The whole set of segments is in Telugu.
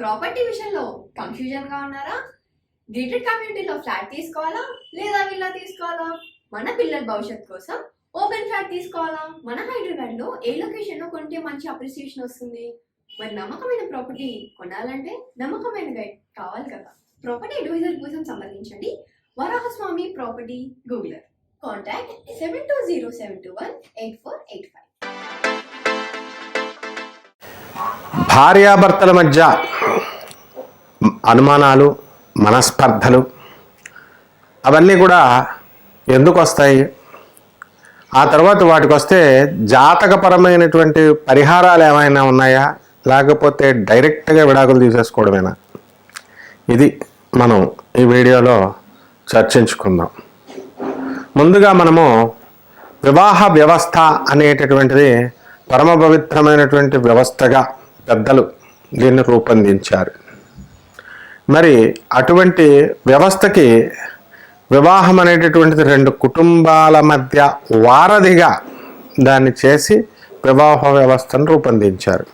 ప్రాపర్టీ విషయంలో కన్ఫ్యూజన్ గా ఉన్నారా? గేటెడ్ కమ్యూనిటీలో ఫ్లాట్ తీసుకోవాలా లేదా విల్లా తీసుకోవాలా? మన పిల్లల భవిష్యత్ కోసం ఓపెన్ ఫ్లాట్ తీసుకోవాలా? మన హైదరాబాద్ లో ఏ లొకేషన్ లో కొంటే మంచి అప్రిసియేషన్ వస్తుంది? మరి నమ్మకమైన ప్రాపర్టీ కొనాలంటే నమ్మకమైన గైడ్ కావాలి కదా. ప్రాపర్టీ అడ్వైజర్ కోసం సంబంధించండి వరాహస్వామి ప్రాపర్టీ గూగులర్. కాంటాక్ట్ 7207218485. భార్యాభర్తల మధ్య అనుమానాలు, మనస్పర్ధలు అవన్నీ కూడా ఎందుకు వస్తాయి? ఆ తర్వాత వాటికి వస్తే జాతకపరమైనటువంటి పరిహారాలు ఏమైనా ఉన్నాయా, లేకపోతే డైరెక్ట్గా విడాకులు తీసేసుకోవడమేనా? ఇది మనం ఈ వీడియోలో చర్చించుకుందాం. ముందుగా మనము వివాహ వ్యవస్థ అనేటటువంటిది పరమ పవిత్రమైనటువంటి వ్యవస్థగా పెద్దలు దీన్ని రూపొందించారు. మరి అటువంటి వ్యవస్థకి వివాహం అనేటటువంటిది రెండు కుటుంబాల మధ్య వారధిగా దాన్ని చేసి వివాహ వ్యవస్థను రూపొందించారు.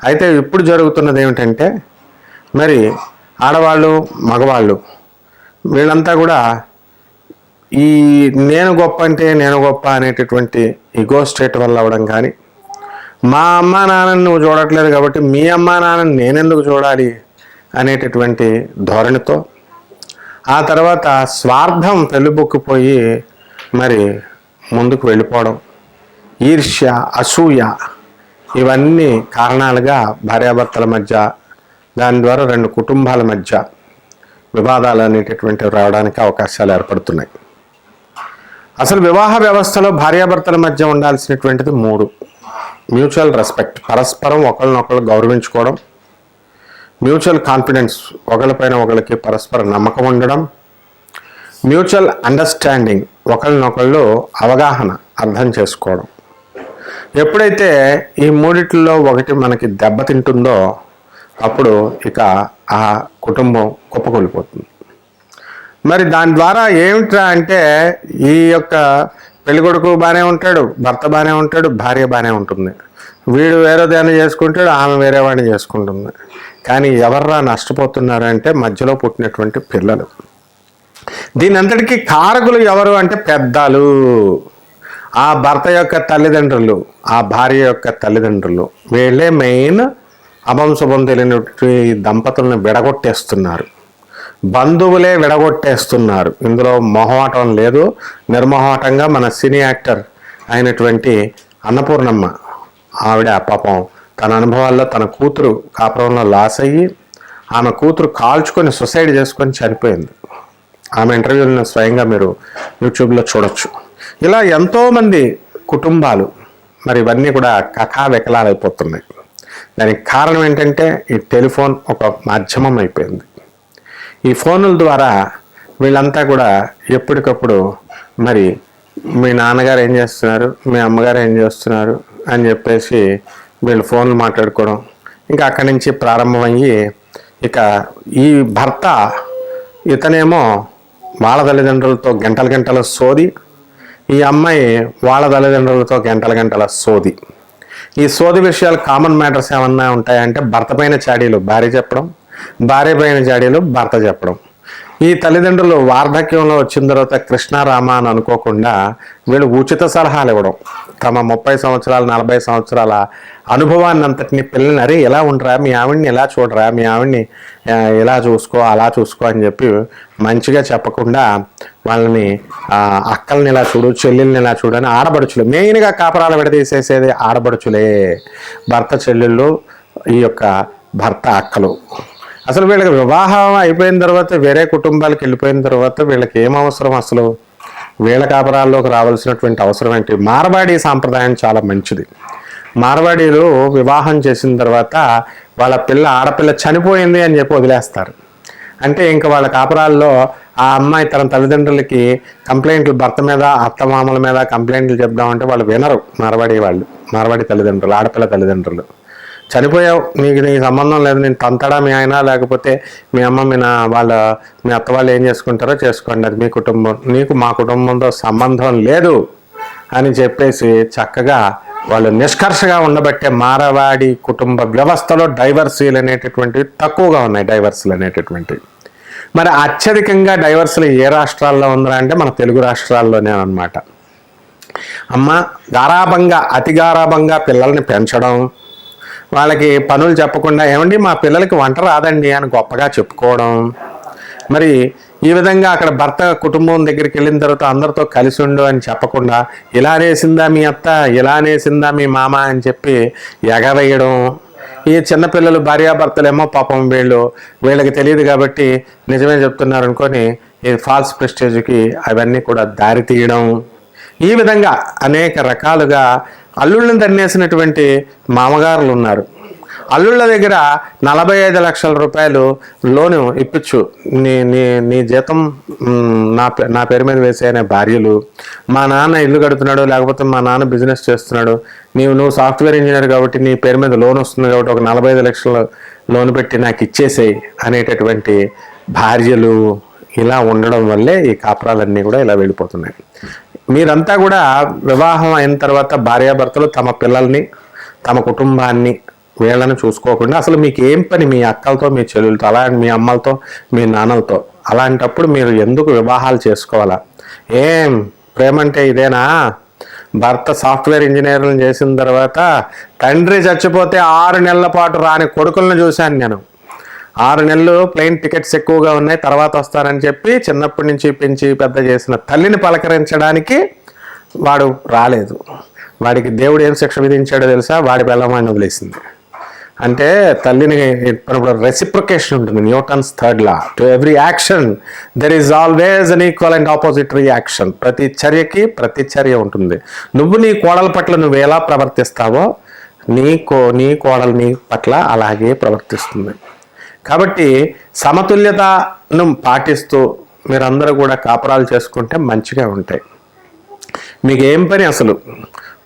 అయితే ఇప్పుడు జరుగుతున్నది ఏమిటంటే, మరి ఆడవాళ్ళు మగవాళ్ళు వీళ్ళంతా కూడా ఈ నేను గొప్ప అంటే నేను గొప్ప అనేటటువంటి ఈగో స్టేట్ వల్ల అవ్వడం కానీ, మా అమ్మా నాన్నని నువ్వు చూడట్లేదు కాబట్టి మీ అమ్మా నాన్నని నేనెందుకు చూడాలి అనేటటువంటి ధోరణితో, ఆ తర్వాత స్వార్థం పెళ్ళిబొక్కిపోయి మరి ముందుకు వెళ్ళిపోవడం, ఈర్ష్య, అసూయ ఇవన్నీ కారణాలుగా భార్యాభర్తల మధ్య, దాని ద్వారా రెండు కుటుంబాల మధ్య వివాదాలు అనేటటువంటివి రావడానికి అవకాశాలు ఏర్పడుతున్నాయి. అసలు వివాహ వ్యవస్థలో భార్యాభర్తల మధ్య ఉండాల్సినటువంటిది మూడు: మ్యూచువల్ రెస్పెక్ట్, పరస్పరం ఒకరినొకరు గౌరవించుకోవడం; మ్యూచువల్ కాన్ఫిడెన్స్, ఒకరిపైన ఒకరికి పరస్పర నమ్మకం ఉండడం; మ్యూచువల్ అండర్స్టాండింగ్, ఒకరినొకళ్ళు అవగాహన, అర్థం చేసుకోవడం. ఎప్పుడైతే ఈ మూడిట్లో ఒకటి మనకి దెబ్బతింటుందో అప్పుడు ఇక ఆ కుటుంబం కుప్పకూలిపోతుంది. మరి దాని ద్వారా ఏమిట్రా అంటే, ఈ యొక్క పెళ్ళికొడుకు బాగానే ఉంటాడు, భర్త బాగానే ఉంటాడు, భార్య బాగానే ఉంటుంది, వీడు వేరే దాన్ని చేసుకుంటాడు, ఆమె వేరే వాడిని చేసుకుంటుంది. కానీ ఎవర్రా నష్టపోతున్నారంటే మధ్యలో పుట్టినటువంటి పిల్లలు. దీని అంతటికీ కారకులు ఎవరు అంటే పెద్దలు, ఆ భర్త యొక్క తల్లిదండ్రులు, ఆ భార్య యొక్క తల్లిదండ్రులు. వీళ్ళే మెయిన్ అభంశుభం తెలియనటువంటి దంపతులను విడగొట్టేస్తున్నారు, బంధువులే విడగొట్టేస్తున్నారు. ఇందులో మొహమాటం లేదు. నిర్మోహమాటంగా మన సినీ యాక్టర్ అయినటువంటి అన్నపూర్ణమ్మ, ఆవిడ పాపం తన అనుభవాల్లో తన కూతురు కాపురంలో లాస్ అయ్యి ఆమె కూతురు కాల్చుకొని సూసైడ్ చేసుకొని చనిపోయింది. ఆమె ఇంటర్వ్యూలను స్వయంగా మీరు యూట్యూబ్లో చూడొచ్చు. ఇలా ఎంతోమంది కుటుంబాలు మరి ఇవన్నీ కూడా కకావికలాలైపోతున్నాయి. దానికి కారణం ఏంటంటే, ఈ టెలిఫోన్ ఒక మాధ్యమం అయిపోయింది. ఈ ఫోన్ల ద్వారా వీళ్ళంతా కూడా ఎప్పటికప్పుడు మరి మీ నాన్నగారు ఏం చేస్తున్నారు, మీ అమ్మగారు ఏం చేస్తున్నారు అని చెప్పేసి వీళ్ళు ఫోన్లు మాట్లాడుకోవడం. ఇంకా అక్కడి నుంచి ప్రారంభమయ్యి ఇక ఈ భర్త ఇతనేమో వాళ్ళ తల్లిదండ్రులతో గంటల గంటల సోది, ఈ అమ్మాయి వాళ్ళ తల్లిదండ్రులతో గంటల గంటల సోది. ఈ సోది విషయాలు కామన్ మ్యాటర్స్ ఏమన్నా ఉంటాయంటే, భర్త పైన చాడీలు భార్య చెప్పడం, భార్య పైన చాడీలు భర్త చెప్పడం. ఈ తల్లిదండ్రులు వార్ధక్యంలో వచ్చిన తర్వాత కృష్ణారామ అని అనుకోకుండా వీళ్ళు ఉచిత సలహాలు ఇవ్వడం, తమ 30 సంవత్సరాల 40 సంవత్సరాల అనుభవాన్ని అంతటిని పిల్లల్ని, అరే ఎలా ఉండరా, మీ ఆవిడ్ని ఎలా చూడరా, మీ ఆవిడ్ని ఎలా చూసుకో, అలా చూసుకో అని చెప్పి మంచిగా చెప్పకుండా వాళ్ళని అక్కల్ని ఇలా చూడు, చెల్లెల్ని ఇలా చూడు అని ఆడబడుచులు, మెయిన్గా కాపరాలు విడదీసేసేది ఆడబడుచులే, భర్త చెల్లెళ్ళు, ఈ యొక్క భర్త అక్కలు. అసలు వీళ్ళకి వివాహం అయిపోయిన తర్వాత వేరే కుటుంబాలకు వెళ్ళిపోయిన తర్వాత వీళ్ళకి ఏం అవసరం? అసలు వీళ్ళ కాపరాల్లోకి రావాల్సినటువంటి అవసరం ఏంటి? మార్వాడి సాంప్రదాయం చాలా మంచిది. మార్వాడీలు వివాహం చేసిన తర్వాత వాళ్ళ ఆడపిల్ల చనిపోయింది అని చెప్పి వదిలేస్తారు. అంటే ఇంకా వాళ్ళ కాపురాల్లో ఆ అమ్మాయి తన తల్లిదండ్రులకి కంప్లైంట్లు, భర్త మీద అత్తమామల మీద కంప్లైంట్లు చెప్దామంటే వాళ్ళు వినరు. మార్వాడి తల్లిదండ్రులు, ఆడపిల్ల తల్లిదండ్రులు, చనిపోయావు, నీ సంబంధం లేదు, నేను తంతడా మీ ఆయన, లేకపోతే మీ అమ్మ మీ అత్త వాళ్ళు ఏం చేసుకుంటారో చేసుకోండి, అది మీ కుటుంబం, నీకు మా కుటుంబంతో సంబంధం లేదు అని చెప్పేసి చక్కగా వాళ్ళు నిష్కర్షగా ఉండబట్టే మారవాడి కుటుంబ వ్యవస్థలో డైవర్సీలు అనేటటువంటివి తక్కువగా ఉన్నాయి. డైవర్సులు అనేటటువంటివి మరి అత్యధికంగా డైవర్సులు ఏ రాష్ట్రాల్లో ఉందా అంటే మన తెలుగు రాష్ట్రాల్లోనే అన్నమాట. అమ్మ అతి గారాభంగా పిల్లల్ని పెంచడం, వాళ్ళకి పనులు చెప్పకుండా ఏమండి మా పిల్లలకి వంట రాదండి అని గొప్పగా చెప్పుకోవడం, మరి ఈ విధంగా అక్కడ భర్త కుటుంబం దగ్గరికి వెళ్ళిన తర్వాత అందరితో కలిసి ఉండు అని చెప్పకుండా ఇలా అనేసిందా మీ అత్త, ఇలా అనేసిందా మీ మామ అని చెప్పి ఎగవేయడం. ఈ చిన్నపిల్లలు భార్యాభర్తలేమో పాపం వీళ్ళకి తెలియదు కాబట్టి నిజమే చెప్తున్నారు అనుకొని ఈ ఫాల్స్ ప్రెస్టేజ్కి అవన్నీ కూడా దారి తీయడం. ఈ విధంగా అనేక రకాలుగా అల్లుళ్ళని తన్నేసినటువంటి మామగారులు ఉన్నారు. అల్లుళ్ళ దగ్గర 45 లక్షల రూపాయలు లోను ఇప్పించు, నీ జీతం నా పేరు మీద వేసే భార్యలు, మా నాన్న ఇల్లు కడుతున్నాడు లేకపోతే మా నాన్న బిజినెస్ చేస్తున్నాడు, నువ్వు సాఫ్ట్వేర్ ఇంజనీర్ కాబట్టి నీ పేరు మీద లోన్ వస్తుంది కాబట్టి ఒక 45 లక్షల లోన్ పెట్టి నాకు ఇచ్చేసేయి అనేటటువంటి భార్యలు ఇలా ఉండడం వల్లే ఈ కాపురాలన్నీ కూడా ఇలా వెళ్ళిపోతున్నాయి. మీరంతా కూడా వివాహం అయిన తర్వాత భార్యాభర్తలు తమ పిల్లల్ని తమ కుటుంబాన్ని వీళ్ళని చూసుకోకుండా అసలు మీకు ఏం పని మీ అక్కలతో మీ చెల్లెలతో అలా మీ అమ్మలతో మీ నాన్నలతో, అలాంటప్పుడు మీరు ఎందుకు వివాహాలు చేసుకోవాలా? ఏం ప్రేమ అంటే ఇదేనా? భర్త సాఫ్ట్వేర్ ఇంజనీర్లను చేసిన తర్వాత తండ్రి చచ్చిపోతే 6 నెలల పాటు రాని కొడుకులను చూశాను నేను. 6 నెలలు ప్లేన్ టికెట్స్ ఎక్కువగా ఉన్నాయి తర్వాత వస్తానని చెప్పి చిన్నప్పటి నుంచి పెంచి పెద్ద చేసిన తల్లిని పలకరించడానికి వాడు రాలేదు. వాడికి దేవుడు ఏం శిక్ష విధించాడో తెలుసా? వాడి బెల్లమాన్ని వదిలేసింది. అంటే తల్లిని రెసిప్రికేషన్ ఉంటుంది. Newton's 3rd law, to every action there is always an equal and opposite reaction. ప్రతి చర్యకి ప్రతి చర్య ఉంటుంది. నువ్వు నీ కోడల పట్ల నువ్వు ఎలా ప్రవర్తిస్తావో నీ కోడలు నీ పట్ల అలాగే ప్రవర్తిస్తుంది. కాబట్టి సమతుల్యతను పాటిస్తూ మీరందరూ కూడా కాపురాలు చేసుకుంటే మంచిగా ఉంటాయి. మీకు ఏం పని అసలు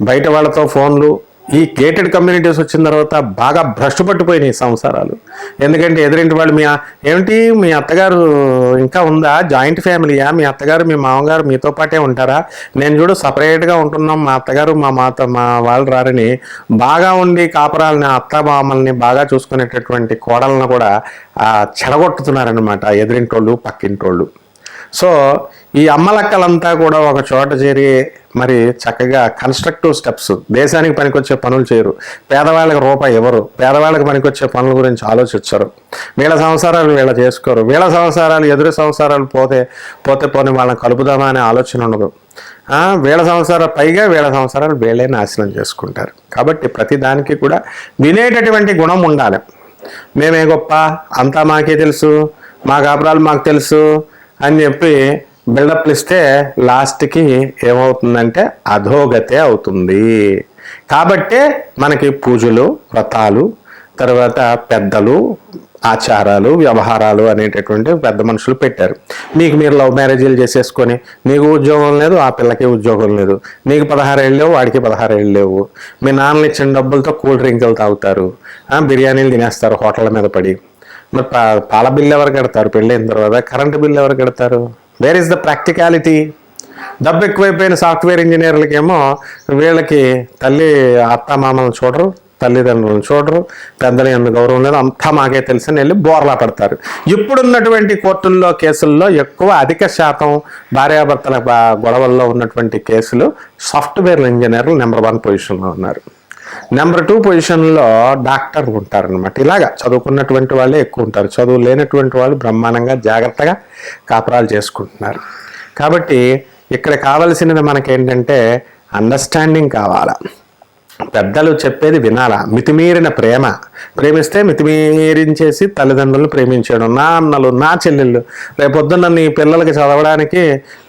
బయట వాళ్ళతో ఫోన్లు? ఈ గేటెడ్ కమ్యూనిటీస్ వచ్చిన తర్వాత బాగా భ్రష్టు పట్టిపోయినాయి సంసారాలు. ఎందుకంటే ఎదురింటి వాళ్ళు ఏమిటి మీ అత్తగారు ఇంకా ఉందా, జాయింట్ ఫ్యామిలీయా, మీ అత్తగారు మీ మామగారు మీతో పాటే ఉంటారా, నేను చూడు సపరేట్గా ఉంటున్నాం, మా అత్తగారు మా వాళ్ళు రారని బాగా ఉండి కాపురాలని అత్త మామల్ని బాగా చూసుకునేటటువంటి కోడలను కూడా చెడగొట్టుతున్నారనమాట ఎదురింటోళ్ళు పక్కింటోళ్ళు. సో ఈ అమ్మలక్కలంతా కూడా ఒక చోట చేరి మరి చక్కగా కన్స్ట్రక్టివ్ స్టెప్స్, దేశానికి పనికొచ్చే పనులు చేయరు, పేదవాళ్ళకి రూపాయి ఎవరు, పేదవాళ్ళకి పనికొచ్చే పనుల గురించి ఆలోచించరు, వీళ్ళ సంసారాలు వీళ్ళ చేసుకోరు, వీళ్ళ సంసారాలు ఎదురు సంసారాలు పోతే వాళ్ళని కలుపుదామా అనే ఆలోచన ఉండదు. వీళ్ళ సంసారాలు వీళ్ళే నాశనం చేసుకుంటారు. కాబట్టి ప్రతి దానికి కూడా వినేటటువంటి గుణం ఉండాలి. మేమే గొప్ప, అంతా మాకే తెలుసు, మా కాపురాలు మాకు తెలుసు అని చెప్పి బిల్డప్లు ఇస్తే లాస్ట్కి ఏమవుతుందంటే అధోగతే అవుతుంది. కాబట్టే మనకి పూజలు, వ్రతాలు, తర్వాత పెద్దలు, ఆచారాలు, వ్యవహారాలు అనేటటువంటి పెద్ద మనుషులు పెట్టారు. మీరు లవ్ మ్యారేజీలు చేసేసుకొని నీకు ఉద్యోగం లేదు, ఆ పిల్లకి ఉద్యోగం లేదు, నీకు 16 ఏళ్ళు లేవు, వాడికి 16 ఏళ్ళు లేవు, మీ నాన్నలు ఇచ్చిన డబ్బులతో కూల్ డ్రింకులు తాగుతారు, బిర్యానీలు తినేస్తారు హోటళ్ళ మీద పడి. మరి పాల బిల్లు ఎవరు కడతారు? పెళ్ళైన తర్వాత కరెంటు బిల్లు ఎవరు కడతారు? Where is the practicality? డబ్బు ఎక్కువైపోయిన సాఫ్ట్వేర్ ఇంజనీర్లకేమో వీళ్ళకి తల్లి అత్త మామలను చూడరు, తల్లిదండ్రులను చూడరు, పెద్దలు ఎందుకు గౌరవం లేదు, అంతా మాకే తెలిసి వెళ్ళి బోర్లా పడతారు. ఇప్పుడున్నటువంటి కోర్టుల్లో కేసుల్లో అధిక శాతం భార్యాభర్తల గొడవల్లో ఉన్నటువంటి కేసులు సాఫ్ట్వేర్ ఇంజనీర్లు నెంబర్ 1 పొజిషన్లో ఉన్నారు. నెంబర్ 2 పొజిషన్లో డాక్టర్లు ఉంటారనమాట. ఇలాగా చదువుకున్నటువంటి వాళ్ళే ఎక్కువ ఉంటారు, చదువు లేనటువంటి వాళ్ళు బ్రహ్మాండంగా జాగ్రత్తగా కాపురాలు చేసుకుంటున్నారు. కాబట్టి ఇక్కడ కావలసినది మనకేంటంటే అండర్స్టాండింగ్ కావాలా, పెద్దలు చెప్పేది వినాలా, మితిమీరిన ప్రేమిస్తే మితిమీరించేసి తల్లిదండ్రులను ప్రేమించడం. నా అన్నలు, నా చెల్లెళ్ళు రేపొద్దున్న నీ పిల్లలకి చదవడానికి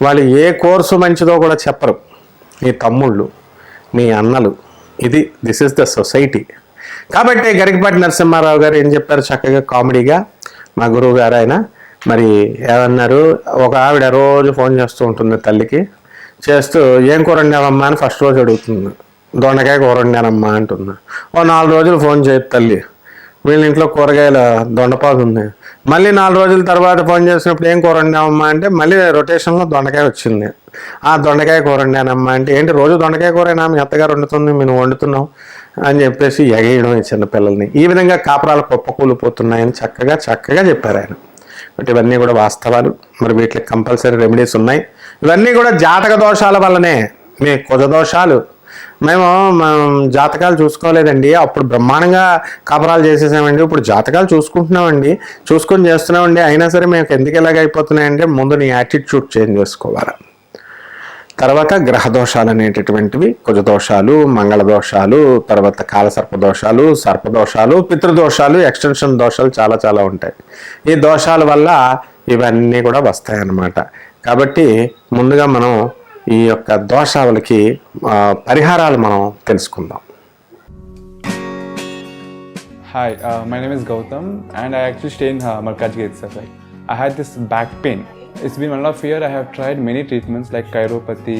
వాళ్ళు ఏ కోర్సు మంచిదో కూడా చెప్పరు. నీ తమ్ముళ్ళు, మీ అన్నలు, దిస్ ఇస్ ద సొసైటీ. కాబట్టి గరికపాటి నరసింహారావు గారు ఏం చెప్పారు చక్కగా కామెడీగా, మా గురువు గారు ఆయన మరి ఏమన్నారు, ఒక ఆవిడ రోజు ఫోన్ చేస్తూ ఉంటుంది తల్లికి, చేస్తూ ఏం కూర వండావమ్మా అని ఫస్ట్ రోజు అడుగుతుంది. దొండకాయ కూర వండానమ్మా అంటుంది. 4 రోజులు ఫోన్ చేయదు తల్లి, వీళ్ళ ఇంట్లో కూరగాయల దొండపాదు ఉంది, మళ్ళీ 4 రోజుల తర్వాత ఫోన్ చేసినప్పుడు ఏం కూర వండామమ్మా అంటే మళ్ళీ రొటేషన్లో దొండకాయ వచ్చింది. ఆ దొండకాయ కూర వండానమ్మా అంటే ఏంటి రోజు దొండకాయ కూరైనా మీ అత్తగారు వండుతుంది మేము వండుతున్నాం అని చెప్పేసి ఎగేయడం ఈ చిన్నపిల్లల్ని. ఈ విధంగా కాపురాలు కుప్పకూలిపోతున్నాయని చక్కగా చెప్పారు ఆయన. బట్ ఇవన్నీ కూడా వాస్తవాలు. మరి వీటికి కంపల్సరీ రెమెడీస్ ఉన్నాయి. ఇవన్నీ కూడా జాతక దోషాల వల్లనే. మీ కుజ దోషాలు మేము జాతకాలు చూసుకోలేదండి, అప్పుడు బ్రహ్మాండంగా కాపురాలు చేసేసామండి, ఇప్పుడు జాతకాలు చూసుకుంటున్నామండి, చూసుకొని చేస్తున్నామండి, అయినా సరే మేము ఎందుకు ఎలాగ అయిపోతున్నాయంటే ముందు నీ యాటిట్యూడ్ చేంజ్ చేసుకోవాలి. తర్వాత గ్రహ దోషాలు అనేటటువంటివి కుజదోషాలు, మంగళ దోషాలు, తర్వాత కాలసర్పదోషాలు, సర్పదోషాలు, పితృదోషాలు, ఎక్స్టెన్షన్ దోషాలు చాలా ఉంటాయి. ఈ దోషాల వల్ల ఇవన్నీ కూడా వస్తాయన్నమాట. కాబట్టి ముందుగా మనం ఈ యొక్క దోషాలకి పరిహారాలు మనం తెలుసుకుందాం. Hi, my name is Gautam and I actually stay in Markajgir itself. Like, I had this back pain. It's been 1.5 years. I have tried many treatments like chiropathy,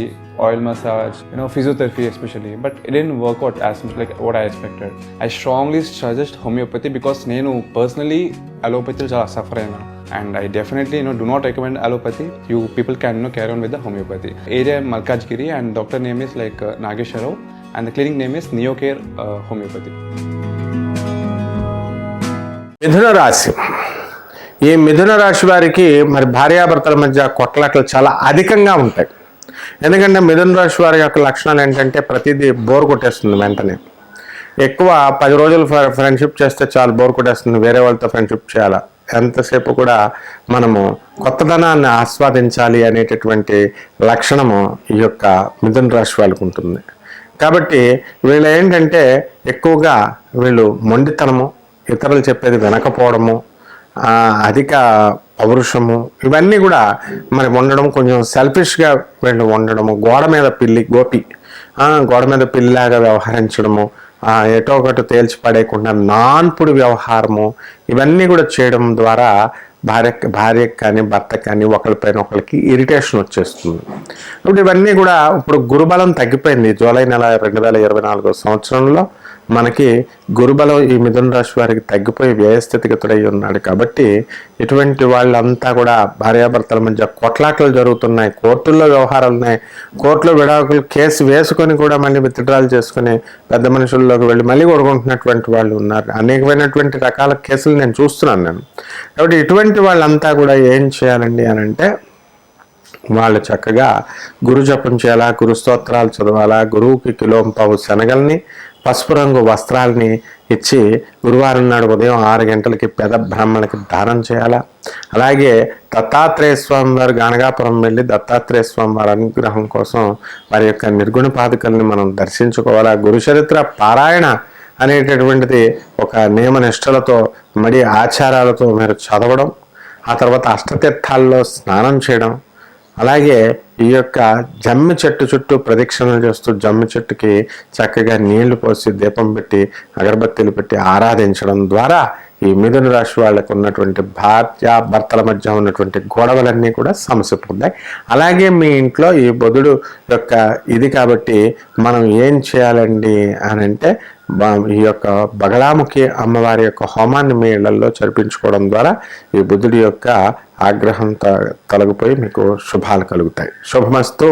oil massage, physiotherapy especially, but it didn't work out as much like what I expected. I strongly suggest homeopathy because నేను personally allopathy చాలా suffer అయినా. And I definitely do not recommend allopathy. You people can carry on with the homeopathy. Area Malkajgiri and doctor name is like Nageswar Rao and the clinic name is Neocare Homeopathy. మిథున రాశి. ఈ మిథున రాశి వారికి మరి భార్యాభర్తల మధ్య కొట్లాటలు చాలా అధికంగా ఉంటాయి. ఎందుకంటే మిథున రాశి వారి యొక్క లక్షణాలు ఏంటంటే ప్రతిదీ బోర్ కొట్టేస్తుంది. వెంటనే ఎక్కువ 10 రోజులు ఫ్రెండ్షిప్ చేస్తే చాలా బోర్ కొట్టేస్తుంది. వేరే వాళ్ళతో ఫ్రెండ్షిప్ చేయాలా, ఎంతసేపు కూడా మనము కొత్తదనాన్ని ఆస్వాదించాలి అనేటటువంటి లక్షణము ఈ యొక్క మిథున రాశి వాళ్ళకు ఉంటుంది. కాబట్టి వీళ్ళు ఏంటంటే ఎక్కువగా వీళ్ళు మొండితనము, ఇతరులు చెప్పేది వినకపోవడము, అధిక పౌరుషము, ఇవన్నీ కూడా మరి ఉండడం, కొంచెం సెల్ఫిష్గా వీళ్ళు ఉండడము, గోడ మీద పిల్లిలాగా వ్యవహరించడము, ఎటో ఒకటి తేల్చి పడేయకుండా నాన్పుడి వ్యవహారము, ఇవన్నీ కూడా చేయడం ద్వారా భార్యకి కానీ భర్తకు కానీ ఒకరిపైన ఒకరికి ఇరిటేషన్ వచ్చేస్తుంది. ఇప్పుడు ఇవన్నీ కూడా ఇప్పుడు గురుబలం తగ్గిపోయింది. జూలై నెల 2024 సంవత్సరంలో మనకి గురుబలం ఈ మిథున రాశి వారికి తగ్గిపోయి వ్యయస్థితిగతుడై ఉన్నాడు. కాబట్టి ఇటువంటి వాళ్ళంతా కూడా భార్యాభర్తల మధ్య కొట్లాటలు జరుగుతున్నాయి, కోర్టుల్లో వ్యవహారాలు ఉన్నాయి, కోర్టులో విడాకులు కేసు వేసుకొని కూడా మళ్ళీ విత్డ్రాల్ చేసుకుని పెద్ద మనుషుల్లోకి వెళ్ళి మళ్ళీ కొడుకుంటున్నటువంటి వాళ్ళు ఉన్నారు. అనేకమైనటువంటి రకాల కేసులు నేను చూస్తున్నాను. కాబట్టి ఇటువంటి వాళ్ళంతా కూడా ఏం చేయాలండి అని అంటే వాళ్ళు చక్కగా గురు జపం చేయాలా, గురు స్తోత్రాలు చదవాలా, గురువుకి కిలోంపావు శనగల్ని పసుపు రంగు వస్త్రాలని ఇచ్చి గురువారం నాడు ఉదయం 6 గంటలకి పెద బ్రాహ్మణులకి దానం చేయాలా. అలాగే దత్తాత్రేయ స్వామి వారు గానగాపురం వెళ్ళి దత్తాత్రేయ స్వామి వారి అనుగ్రహం కోసం వారి యొక్క నిర్గుణ పాదుకల్ని మనం దర్శించుకోవాలా. గురుచరిత్ర పారాయణ అనేటటువంటిది ఒక నియమనిష్టలతో మడి ఆచారాలతో మీరు చదవడం, ఆ తర్వాత అష్టతీర్థాల్లో స్నానం చేయడం, అలాగే ఈ యొక్క జమ్మి చెట్టు చుట్టూ ప్రదక్షిణలు చేస్తూ జమ్మి చెట్టుకి చక్కగా నీళ్లు పోసి దీపం పెట్టి అగరబత్తీలు పెట్టి ఆరాధించడం ద్వారా ఈ మిథున రాశి వాళ్ళకు ఉన్నటువంటి భర్తల మధ్య ఉన్నటువంటి గొడవలన్నీ కూడా సమసిపోతాయి. అలాగే మీ ఇంట్లో ఈ బుధుడు యొక్క ఇది కాబట్టి మనం ఏం చేయాలండి అని అంటే ఈ యొక్క బగళాముఖి అమ్మవారి యొక్క హోమాన్ని మీ ఇళ్లలో జరిపించుకోవడం ద్వారా ఈ బుధుడి యొక్క ఆగ్రహం తొలగిపోయి మీకు శుభాలు కలుగుతాయి. శుభమస్తు.